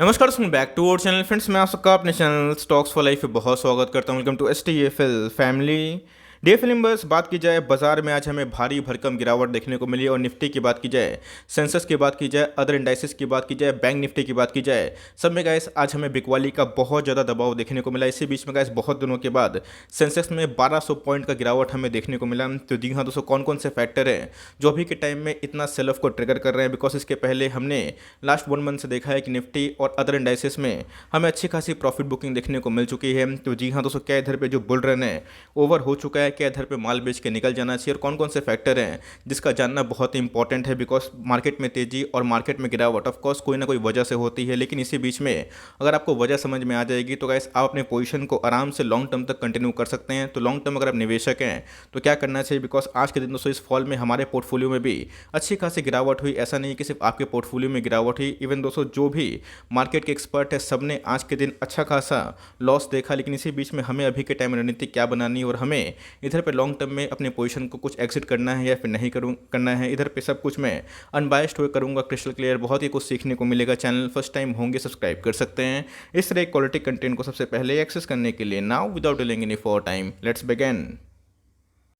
नमस्कार, back to our channel friends. मैं आप सबका अपने चैनल स्टॉक्स फॉर लाइफ पे बहुत स्वागत करता हूं। Welcome to STFL family. DFL बस बात की जाए, बाजार में आज हमें भारी भरकम गिरावट देखने को मिली। और निफ्टी की बात की जाए, सेंसेक्स की बात की जाए, अदर इंडाइसेस की बात की जाए, बैंक निफ्टी की बात की जाए, सब में गाइस आज हमें बिकवाली का बहुत ज़्यादा दबाव देखने को मिला। इसी बीच में गाइस बहुत दिनों के बाद सेंसेक्स में 1200 पॉइंट का गिरावट हमें देखने को मिला। तो जी हाँ दोस्तों, कौन कौन से फैक्टर हैं जो अभी के टाइम में इतना सेल ऑफ को ट्रिगर कर रहे हैं? बिकॉज इसके पहले हमने लास्ट 1 मंथ से देखा है कि निफ्टी और अदर इंडाइसेस में हमें अच्छी खासी प्रॉफिट बुकिंग देखने को मिल चुकी है। तो जी हाँ दोस्तों, क्या इधर पे जो बुल रन है ओवर हो चुका है? क्या इधर पे माल बेच के निकल जाना चाहिए? और कौन कौन से फैक्टर हैं जिसका जानना बहुत ही इंपॉर्टेंट है? बिकॉज मार्केट में तेजी और मार्केट में गिरावट ऑफकोर्स कोई ना कोई वजह से होती है, लेकिन इसी बीच में अगर आपको वजह समझ में आ जाएगी तो गाइस आप अपने पोजीशन को आराम से लॉन्ग टर्म तक कंटिन्यू कर सकते हैं। तो लॉन्ग टर्म अगर आप निवेशक हैं तो क्या करना चाहिए? बिकॉज आज के दिन दोस्तों इस फॉल में हमारे पोर्टफोलियो में भी अच्छी खासी गिरावट हुई। ऐसा नहीं कि सिर्फ आपके पोर्टफोलियो में गिरावट हुई, इवन दोस्तों जो भी मार्केट के एक्सपर्ट है सबने आज के दिन अच्छा खासा लॉस देखा। लेकिन इसी बीच में हमें अभी के टाइम रणनीति क्या बनानी है और हमें इधर पे लॉन्ग टर्म में अपने पोजीशन को कुछ एग्जिट करना है या फिर नहीं करना है, इधर पे सब कुछ मैं अनबायस्ड होकर करूंगा, क्रिस्टल क्लियर। बहुत ही कुछ सीखने को मिलेगा। चैनल फर्स्ट टाइम होंगे सब्सक्राइब कर सकते हैं। इस तरह क्वालिटी कंटेंट को सबसे पहले एक्सेस करने के लिए now without delaying any for time let's begin.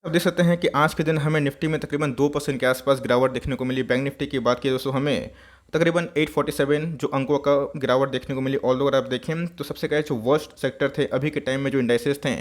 अब देख सकते हैं कि आज के दिन हमें निफ्टी में तकरीबन 2% के आसपास गिरावट देखने को मिली। बैंक निफ्टी की बात की दोस्तों, हमें तकरीबन 847 जो अंकों का गिरावट देखने को मिली। ऑल्दो अगर आप देखें तो सबसे क्या जो वर्स्ट सेक्टर थे अभी के टाइम में, जो इंडाइसेस थे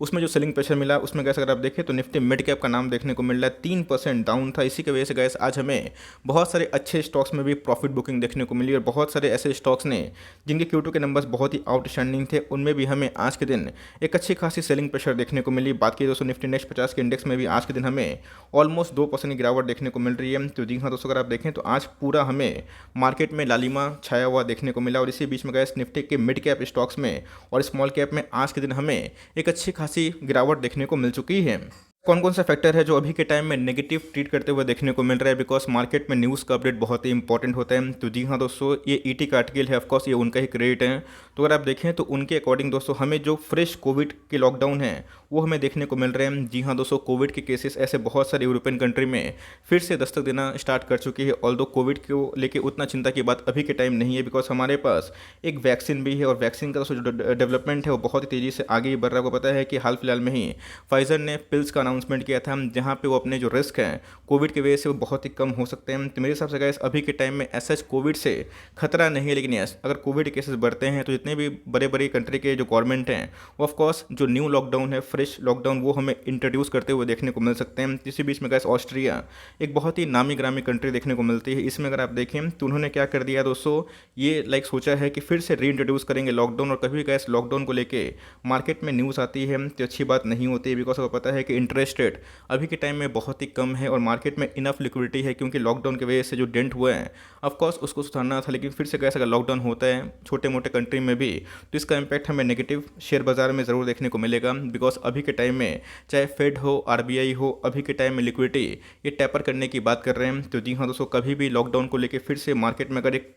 उसमें जो सेलिंग प्रेशर मिला, उसमें गैस अगर आप देखें तो निफ्टी मिड कैप का नाम देखने को मिल रहा है 3% डाउन था। इसी की वजह से गैस आज हमें बहुत सारे अच्छे स्टॉक्स में भी प्रॉफिट बुकिंग देखने को मिली। और बहुत सारे ऐसे स्टॉक्स ने जिनके Q2 के नंबर्स बहुत ही आउटस्टैंडिंग थे, उनमें भी हमें आज के दिन एक अच्छी खासी सेलिंग प्रेशर देखने को मिली। बात की दोस्तों निफ्टी नेक्स्ट 50 के इंडेक्स में भी आज के दिन हमें ऑलमोस्ट 2% की गिरावट देखने को मिल रही है। तो जी हाँ दोस्तों, अगर आप देखें तो आज पूरा हमें मार्केट में लालिमा छाया हुआ देखने को मिला। और इसी बीच में गैस निफ्टी के मिड कैप स्टॉक्स में और स्मॉल कैप में आज के दिन हमें एक अच्छी खासी गिरावट देखने को मिल चुकी है। कौन कौन सा फैक्टर है जो अभी के टाइम में नेगेटिव ट्रीट करते हुए देखने को मिल रहा है? बिकॉज मार्केट में न्यूज़ का अपडेट बहुत ही इंपॉर्टेंट होता है। तो जी हाँ दोस्तों, ये ET का आर्टिकल है, ऑफकोर्स ये उनका ही क्रेडिट है। तो अगर आप देखें तो उनके अकॉर्डिंग दोस्तों हमें जो फ्रेश कोविड के लॉकडाउन है वो हमें देखने को मिल रहे हैं। जी हाँ दोस्तों, कोविड के केसेस ऐसे बहुत सारे यूरोपियन कंट्री में फिर से दस्तक देना स्टार्ट कर चुकी है। ऑल्दो कोविड को लेके उतना चिंता की बात अभी के टाइम नहीं है, बिकॉज हमारे पास एक वैक्सीन भी है। और वैक्सीन का जो डेवलपमेंट है वो बहुत ही तेज़ी से आगे ही बढ़ रहा है। आपको पता है कि हाल फिलहाल में ही फाइजर ने पिल्स का अनाउंसमेंट किया था, जहाँ पे वो अपने जो रिस्क हैं कोविड की वजह से वो बहुत ही कम हो सकते हैं। तो मेरे हिसाब से गाइस अभी के टाइम में ऐसा कोविड से खतरा नहीं है। लेकिन यस, अगर कोविड केसेस बढ़ते हैं तो जितने भी बड़े बड़े कंट्री के जो गवर्नमेंट हैं वो ऑफकोर्स जो न्यू लॉकडाउन है, फ्रेश लॉकडाउन, वो हमें इंट्रोड्यूस करते हुए देखने को मिल सकते हैं। इसी बीच में गाइस ऑस्ट्रिया एक बहुत ही नामी ग्रामी कंट्री देखने को मिलती है। इसमें अगर आप देखें तो उन्होंने क्या कर दिया दोस्तों, ये सोचा है कि फिर से री इंट्रोड्यूस करेंगे लॉकडाउन। और कभी गाइस लॉकडाउन को लेके मार्केट में न्यूज़ आती है तो अच्छी बात नहीं होती है, बिकॉज आपको पता है कि इंटरेस्ट रेट अभी के टाइम में बहुत ही कम है और मार्केट में इनफ लिक्विडिटी है। क्योंकि लॉकडाउन की वजह से जो डेंट हुए हैं ऑफकोर्स उसको सुधारना था, लेकिन फिर से कैसे अगर लॉकडाउन होता है छोटे मोटे कंट्री में भी तो इसका इम्पैक्ट हमें नेगेटिव शेयर बाजार में ज़रूर देखने को मिलेगा। बिकॉज अभी के टाइम में चाहे फेड हो, RBI हो, अभी के टाइम में लिक्विडिटी ये टैपर करने की बात कर रहे हैं। तो जी हाँ दोस्तों, कभी भी लॉकडाउन को लेकर फिर से मार्केट में अगर एक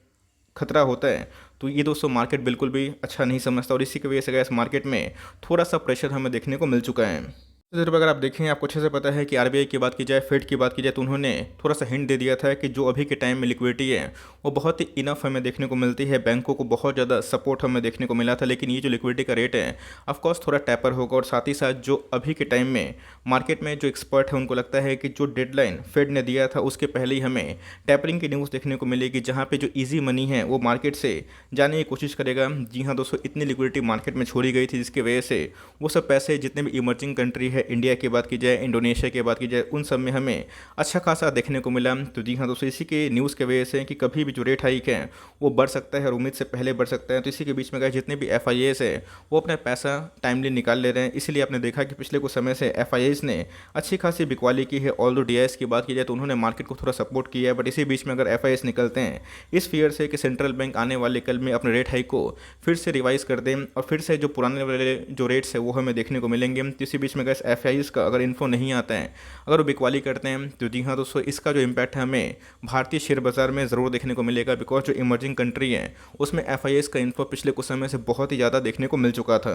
खतरा होता है तो ये दोस्तों मार्केट बिल्कुल भी अच्छा नहीं समझता। और इसी की वजह से गैस मार्केट में थोड़ा सा प्रेशर हमें देखने को मिल चुका है। इधर अगर आप देखें, आपको अच्छे से पता है कि RBI की बात की जाए, फेड की बात की जाए, तो उन्होंने थोड़ा सा हिंट दे दिया था कि जो अभी के टाइम में लिक्विडिटी है वो बहुत ही इनफ हमें देखने को मिलती है। बैंकों को बहुत ज़्यादा सपोर्ट हमें देखने को मिला था, लेकिन ये जो लिक्विडिटी का रेट है ऑफकोर्स थोड़ा टैपर होगा। और साथ ही साथ जो अभी के टाइम में मार्केट में जो एक्सपर्ट है उनको लगता है कि जो डेडलाइन फेड ने दिया था उसके पहले ही हमें टैपरिंग की न्यूज़ देखने को मिलेगी, जहाँ पर जो ईजी मनी है वो मार्केट से जाने की कोशिश करेगा। जी हाँ दोस्तों, इतनी लिक्विडिटी मार्केट में छोड़ी गई थी जिसकी वजह से वो सब पैसे जितने भी इमर्जिंग कंट्री है, इंडिया की बात की जाए, इंडोनेशिया की बात की जाए, उन सब में हमें अच्छा खासा देखने को मिला। तो जी हाँ दोस्तों, इसी के न्यूज़ के वजह से कि कभी भी जो रेट हाइक है वो बढ़ सकता है और उम्मीद से पहले बढ़ सकता है। तो इसी के बीच में गए जितने भी FIAs है वो अपना पैसा टाइमली निकाल ले रहे हैं। इसलिए आपने देखा कि पिछले कुछ समय से FIAs ने अच्छी खासी बिकवाली की है। ऑल्दो DIS की बात की जाए तो उन्होंने मार्केट को थोड़ा सपोर्ट किया है। बट इसी बीच में अगर FIAs निकलते हैं इस फियर से कि सेंट्रल बैंक आने वाले कल में अपने रेट हाइक को फिर से रिवाइज कर दें और फिर से जो पुराने वाले जो रेट्स है वो हमें देखने को मिलेंगे। तो इसी बीच में गए FIAs का अगर इन्फो नहीं आता है, अगर वो बिकवाली करते हैं, तो जी हाँ दोस्तों इसका जो इम्पैक्ट है हमें भारतीय शेयर बाजार में ज़रूर देखने को मिलेगा। बिकॉज जो इमर्जिंग कंट्री है उसमें FIAs का इन्फो पिछले कुछ समय से बहुत ही ज़्यादा देखने को मिल चुका था।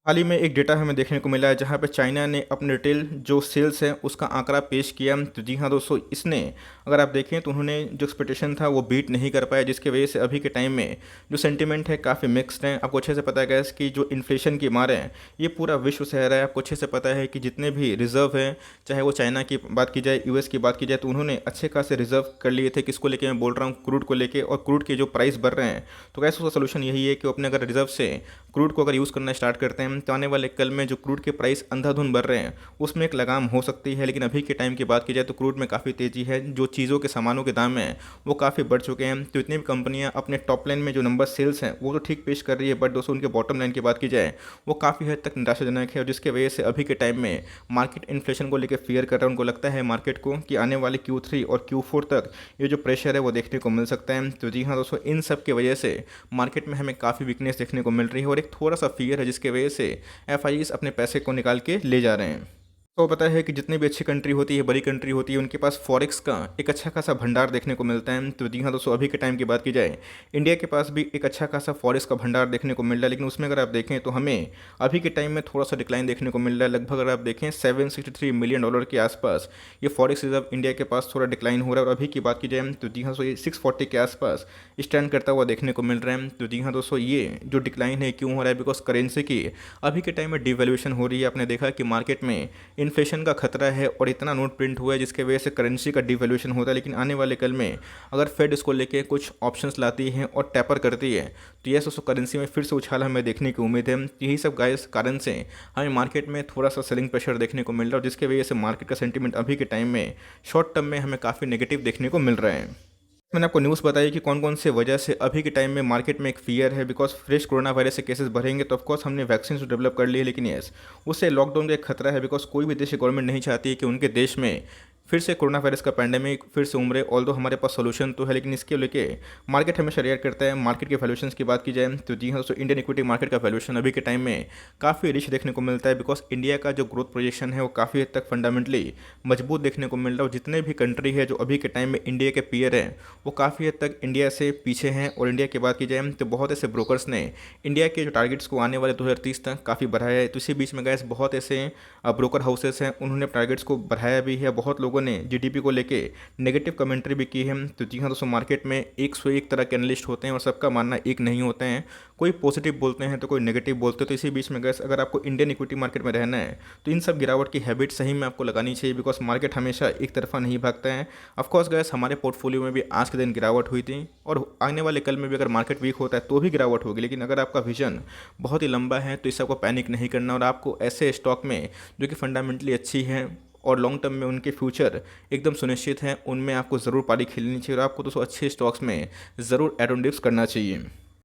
हाल ही में एक डेटा हमें देखने को मिला है जहां पे चाइना ने अपने रिटेल जो सेल्स है उसका आंकड़ा पेश किया। तो जी हाँ दोस्तों, इसने अगर आप देखें तो उन्होंने जो एक्सपेक्टेशन था वो बीट नहीं कर पाया, जिसकी वजह से अभी के टाइम में जो सेंटिमेंट है काफ़ी मिक्स्ड है। आपको अच्छे से पता है गैस कि जो इन्फ्लेशन की मार है ये पूरा विश्व सह रहा है। आपको अच्छे से पता है कि जितने भी रिजर्व है, चाहे वो चाइना की बात की जाए, यूएस की बात की जाए, तो उन्होंने अच्छे खासे रिजर्व कर लिए थे। किसको लेके मैं बोल रहा हूँ? क्रूड को लेके। और क्रूड के जो प्राइस बढ़ रहे हैं, तो गैस उसका सोल्यूशन यही है कि वो अपने अगर रिजर्व से क्रूड को अगर यूज़ करना स्टार्ट करते हैं तो आने वाले कल में जो क्रूड के प्राइस अंधाधुंध बढ़ रहे हैं उसमें एक लगाम हो सकती है। लेकिन अभी के टाइम की बात की जाए तो क्रूड में काफ़ी तेज़ी है, जो चीज़ों के सामानों के दाम हैं वो काफ़ी बढ़ चुके हैं। तो इतनी भी कंपनियां अपने टॉप लाइन में जो नंबर सेल्स हैं वो तो ठीक पेश कर रही है, बट दोस्तों उनके बॉटम लाइन की बात की जाए वो काफ़ी हद तक निराशाजनक है। और जिसकी वजह से अभी के टाइम में मार्केट इन्फ्लेशन को लेकर फियर कर रहा है। उनको लगता है मार्केट को कि आने वाले Q3 और Q4 तक ये जो प्रेशर है वो देखने को मिल सकता है। तो जी हाँ दोस्तों, इन सब की वजह से मार्केट में हमें काफ़ी वीकनेस देखने को मिल रही है और एक थोड़ा सा फियर है, जिसकी वजह से एफ अपने पैसे को निकाल के ले जा रहे हैं। तो पता है कि जितनी भी अच्छी कंट्री होती है, बड़ी कंट्री होती है, उनके पास फॉरेक्स का एक अच्छा खासा भंडार देखने को मिलता है। तो जी हाँ दोस्तों, अभी के टाइम की बात की जाए, इंडिया के पास भी एक अच्छा खासा फॉरेक्स का भंडार देखने को मिल रहा है। लेकिन उसमें अगर आप देखें तो हमें अभी के टाइम में थोड़ा सा डिक्लाइन देखने को मिल रहा है। लगभग अगर आप देखें $763 मिलियन के आसपास ये फॉरेक्स रिजर्व इंडिया के पास थोड़ा डिक्लाइन हो रहा है। और अभी की बात की जाए तो जी हाँ दोस्तों, ये 640 के आसपास स्टैंड करता हुआ देखने को मिल रहा है। तो जी हाँ दोस्तों, ये जो डिक्लाइन है क्यों हो रहा है? बिकॉज करेंसी की अभी के टाइम में डिवैल्यूएशन हो रही है। आपने देखा कि मार्केट में इन्फ्लेशन का खतरा है और इतना नोट प्रिंट हुआ है जिसके वजह से करेंसी का डिवैल्यूएशन होता है। लेकिन आने वाले कल में अगर फेड इसको लेके कुछ ऑप्शंस लाती है और टैपर करती है तो यह दोस्तों करेंसी में फिर से उछाल हमें देखने की उम्मीद है। यही सब गाइस कारण से हमें मार्केट में थोड़ा सा सेलिंग प्रेशर देखने को मिल रहा है, और जिसकी वजह से मार्केट का सेंटीमेंट अभी के टाइम में शॉर्ट टर्म में हमें काफ़ी नेगेटिव देखने को मिल रहा है। मैंने आपको न्यूज़ बताई कि कौन कौन से वजह से अभी के टाइम में मार्केट में एक फियर है। बिकॉज फ्रेश कोरोना वायरस से केसेस बढ़ेंगे तो ऑफकोर्स हमने वैक्सीन तो डेवलप कर ली है, लेकिन यस उससे लॉकडाउन का एक खतरा है। बिकॉज कोई भी देश की गवर्नमेंट नहीं चाहती है कि उनके देश में फिर से कोरोना वायरस का पैंडेमिक फिर से उमड़े। ऑल्दो हमारे पास सोल्यूशन तो है, लेकिन इसके लेके मार्केट हमेशा रिएक्ट करता है। मार्केट के वैल्यूएशंस की बात की जाए तो जी हाँ दोस्तों, इंडियन इक्विटी मार्केट का वैल्यूएशन अभी के टाइम में काफ़ी रिच देखने को मिलता है। बिकॉज इंडिया का जो ग्रोथ प्रोजेक्शन है वो काफ़ी हद तक फंडामेंटली मजबूत देखने को मिल रहा है। और जितने भी कंट्री है जो अभी के टाइम में इंडिया के पीयर हैं वो काफ़ी हद तक इंडिया से पीछे हैं। और इंडिया की बात की जाए तो बहुत ऐसे ब्रोकर्स ने इंडिया के जो टारगेट्स को आने वाले 2030 तक काफ़ी बढ़ाया है। तो इसी बीच में गैस बहुत ऐसे ब्रोकर हाउसेस हैं, उन्होंने टारगेट्स को बढ़ाया भी है। बहुत लोगों ने जीडीपी को लेके नेगेटिव कमेंट्री भी की है। तो जी हाँ दोस्तों, मार्केट में 101 तरह के एनालिस्ट होते हैं और सबका मानना एक नहीं होते हैं। कोई पॉजिटिव बोलते हैं तो कोई नेगेटिव बोलते हैं। तो इसी बीच में गैस अगर आपको इंडियन इक्विटी मार्केट में रहना है तो इन सब गिरावट की हैबिट सही में आपको लगानी चाहिए। बिकॉज मार्केट हमेशा एक तरफा नहीं भागता है। ऑफकोर्स गैस हमारे पोर्टफोलियो में भी आज के दिन गिरावट हुई थी और आने वाले कल में भी अगर मार्केट वीक होता है तो भी गिरावट होगी। लेकिन अगर आपका विजन बहुत ही लंबा है तो इस सबको पैनिक नहीं करना, और आपको ऐसे स्टॉक में जो कि फंडामेंटली अच्छी है और लॉन्ग टर्म में उनके फ्यूचर एकदम सुनिश्चित हैं, उनमें आपको ज़रूर पारी खेलनी चाहिए। और आपको दोस्तों अच्छे स्टॉक्स में ज़रूर एड ऑन डिप्स करना चाहिए।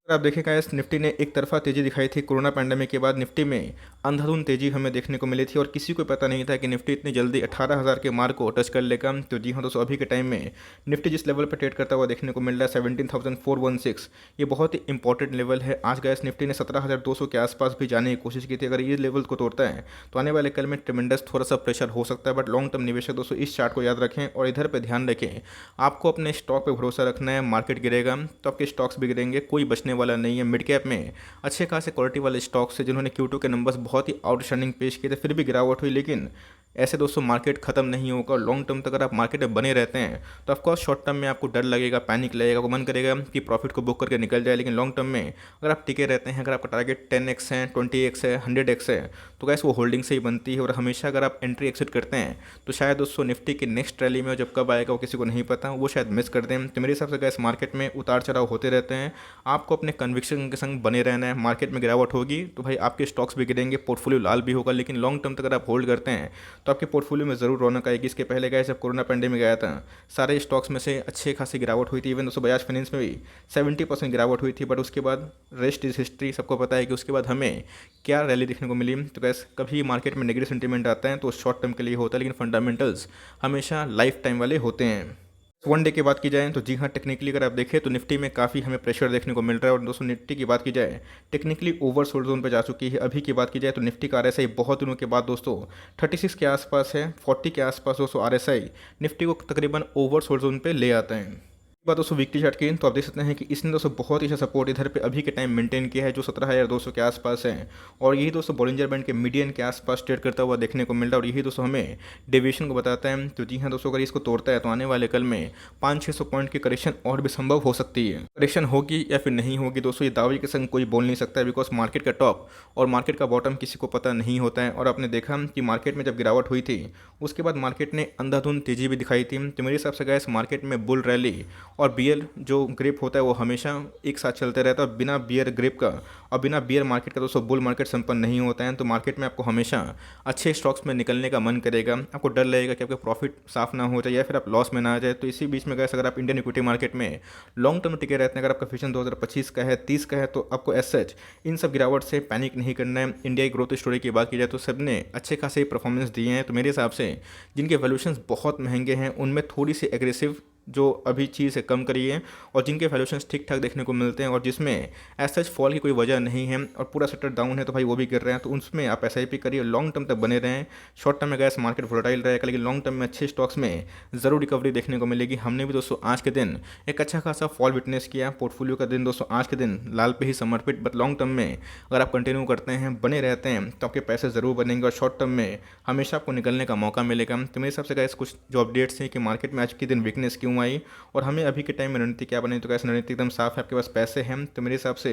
अगर आप देखें गाइस, निफ्टी ने एक तरफा तेज़ी दिखाई थी कोरोना पैंडेमिक के बाद। निफ्टी में अंधाधुंध तेज़ी हमें देखने को मिली थी और किसी को पता नहीं था कि निफ्टी इतनी जल्दी 18,000 के मार्क को टच कर लेगा। तो जी हाँ दोस्तों, अभी के टाइम में निफ्टी जिस लेवल पर ट्रेड करता हुआ देखने को मिल रहा है 17,416, ये बहुत ही इंपॉर्टेंट लेवल है। आज गाइस निफ्टी ने 17,200 के आसपास भी जाने की कोशिश की थी। अगर ये लेवल को तोड़ता है तो आने वाले कल में ट्रेमेंडस थोड़ा सा प्रेशर हो सकता है। बट लॉन्ग टर्म निवेशक दोस्तों इस चार्ट को याद रखें और इधर पर ध्यान रखें। आपको अपने स्टॉक पर भरोसा रखना है। मार्केट गिरेगा तो आपके स्टॉक्स भी गिरेंगे, कोई बचने वाला नहीं है। मिड कैप में अच्छे खासे क्वालिटी वाले स्टॉक्स है जिन्होंने Q2 के नंबर्स बहुत ही आउटस्टैंडिंग पेश किए थे, फिर भी गिरावट हुई। लेकिन ऐसे दोस्तों मार्केट खत्म नहीं होगा। लॉन्ग टर्म तक अगर आप मार्केट में बने रहते हैं तो ऑफकोर्स शॉर्ट टर्म में आपको डर लगेगा, पैनिक लगेगा, आपको मन करेगा कि प्रॉफिट को बुक करके निकल जाए। लेकिन लॉन्ग टर्म में अगर आप टिके रहते हैं, अगर आपका टारगेट 10x है, 20x है, 100x है, तो गैस वो होल्डिंग से ही बनती है। और हमेशा अगर आप एंट्री एक्सिट करते हैं तो शायद दोस्तों निफ्टी के नेक्स्ट रैली में जब कब आएगा वो किसी को नहीं पता, वो शायद मिस कर दें। तो मेरे हिसाब से गैस मार्केट में उतार चढ़ाव होते रहते हैं। आपको अपने कन्विक्शन के संग बने रहना है। मार्केट में गिरावट होगी तो भाई आपके स्टॉक्स भी गिरेंगे, पोर्टफोलियो लाल भी होगा। लेकिन लॉन्ग टर्म तक अगर आप होल्ड करते हैं तो आपके पोर्टफोलियो में ज़रूर रौनक आएगी। इसके पहले गए जब कोरोना पैंडेमिक आया था, सारे स्टॉक्स में से अच्छे खासी गिरावट हुई थी। इवन दोस्तों बजाज फाइनेंस में भी 70% गिरावट हुई थी। बट उसके बाद रेस्ट इज हिस्ट्री, सबको पता है कि उसके बाद हमें क्या रैली देखने को मिली। तो गैस कभी मार्केट में नेगेटिव सेंटीमेंट आता है तो शॉर्ट टर्म के लिए होता है, लेकिन फंडामेंटल्स हमेशा लाइफ टाइम वाले होते हैं। वन डे की बात की जाए तो जी हाँ, टेक्निकली अगर आप देखें तो निफ्टी में काफ़ी हमें प्रेशर देखने को मिल रहा है। और दोस्तों निफ्टी की बात की जाए टेक्निकली ओवरसोल्ड जोन पे जा चुकी है। अभी की बात की जाए तो निफ्टी का आरएसआई बहुत दिनों के बाद दोस्तों 36 के आसपास है, 40 के आसपास दोस्तों आरएसआई निफ्टी को तकरीबन ओवरसोल्ड जोन पे ले आता है। बात दोस्तों वीकली चार्ट की, तो आप देख सकते हैं कि इसने दोस्तों बहुत ही अच्छा सपोर्ट इधर पे अभी के टाइम मेंटेन किया है, जो 17,200 के आसपास है। और यही दोस्तों बॉलिंजर बैंड के मीडियन के आसपास ट्रेड करता हुआ देखने को मिल रहा है, और यही दोस्तों हमें डेविएशन को बताता है। तो जी हाँ दोस्तों, अगर इसको तोड़ता है तो आने वाले कल में 500-600 पॉइंट की करेक्शन और भी संभव हो सकती है। करेक्शन होगी या फिर नहीं होगी दोस्तों, ये दावे के संग कोई बोल नहीं सकता है, बिकॉज मार्केट का टॉप और मार्केट का बॉटम किसी को पता नहीं होता है। और आपने देखा कि मार्केट में जब गिरावट हुई थी उसके बाद मार्केट ने अंधाधुंध तेजी भी दिखाई थी। तो मेरे हिसाब से गाइस मार्केट में बुल रैली और बियर जो ग्रिप होता है वो हमेशा एक साथ चलते रहता है। बिना बियर ग्रिप का और बिना बियर मार्केट का दोस्तों बुल मार्केट संपन्न नहीं होता है। तो मार्केट में आपको हमेशा अच्छे स्टॉक्स में निकलने का मन करेगा, आपको डर लगेगा कि आपका प्रॉफिट साफ ना हो जाए या फिर आप लॉस में ना आ जाए। तो इसी बीच में गैस अगर आप इंडियन इक्विटी मार्केट में लॉन्ग टर्म टिके रहते हैं, अगर आपका विजन 2025 का है, 30 का है, तो आपको एज सच इन सब गिरावट से पैनिक नहीं करना है। इंडिया की ग्रोथ स्टोरी की बात की जाए तो सबने अच्छे खासे परफॉर्मेंस दिए हैं। तो मेरे हिसाब से जिनके वैल्यूएशंस बहुत महंगे हैं उनमें थोड़ी सी एग्रेसिव जो अभी चीज़ है कम करिए, और जिनके वैल्यूएशंस ठीक ठाक देखने को मिलते हैं और जिसमें एज सच फॉल की कोई वजह नहीं है और पूरा सेक्टर डाउन है तो भाई वो भी गिर रहे हैं, तो उसमें आप एसआईपी करिए, लॉन्ग टर्म तक बने रहें। शॉर्ट टर्म में गैस मार्केट वोलेटाइल रहेगा, लेकिन लॉन्ग टर्म में अच्छे स्टॉक्स में ज़रूर रिकवरी देखने को मिलेगी। हमने भी दोस्तों आज के दिन एक अच्छा खासा फॉल विटनेस किया, पोर्टफोलियो का दिन दोस्तों आज के दिन लाल पे ही समर्पित। बट लॉन्ग टर्म में अगर आप कंटिन्यू करते हैं, बने रहते हैं, तो आपके पैसे ज़रूर बनेंगे और शॉर्ट टर्म में हमेशा आपको निकलने का मौका मिलेगा। तो मेरे हिसाब से गैस कुछ जो अपडेट्स हैं कि मार्केट में आज के दिन वीकनेस क्यों आई और हमें अभी के टाइम में रणनीति क्या बनी, तो कैसे रणनीति एकदम साफ है, आपके पास पैसे हैं तो मेरे हिसाब से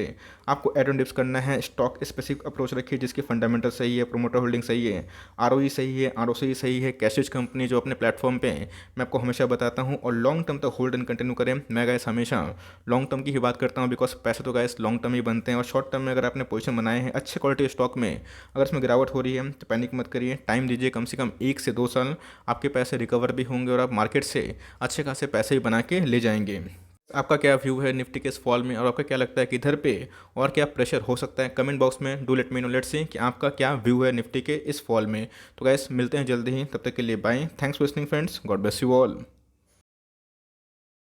आपको एड ऑन डिप्स करना है। स्टॉक स्पेसिफिक अप्रोच रखिए जिसकी फंडामेंटल सही है, प्रोमोटर होल्डिंग सही है, आरओई सही है, आरओसी सही है, कैशेज कंपनी जो अपने प्लेटफॉर्म पे मैं आपको हमेशा बताता हूँ, और लॉन्ग टर्म तक होल्ड एंड कंटिन्यू करें। मैं गैस हमेशा लॉन्ग टर्म की ही बात करता हूँ, बिकॉज पैसे तो गैस लॉन्ग टर्म ही बनते हैं। और शॉर्ट टर्म में अगर आपने पोजीशन बनाए हैं अच्छे क्वालिटी स्टॉक में, अगर इसमें गिरावट हो रही है तो पैनिक मत करिए, टाइम दीजिए, कम से कम 1 से 2 साल आपके पैसे रिकवर भी होंगे और आप मार्केट से अच्छे खासे पैसे भी बना के ले जाएंगे। आपका क्या व्यू है निफ्टी के इस फॉल में, और आपका क्या लगता है कि इधर पे और क्या प्रेशर हो सकता है? कमेंट बॉक्स में do let me know, let's see कि आपका क्या व्यू है निफ्टी के इस फॉल में। तो गाइस मिलते हैं जल्दी ही, तब तक के लिए bye, thanks for listening friends, God bless you all.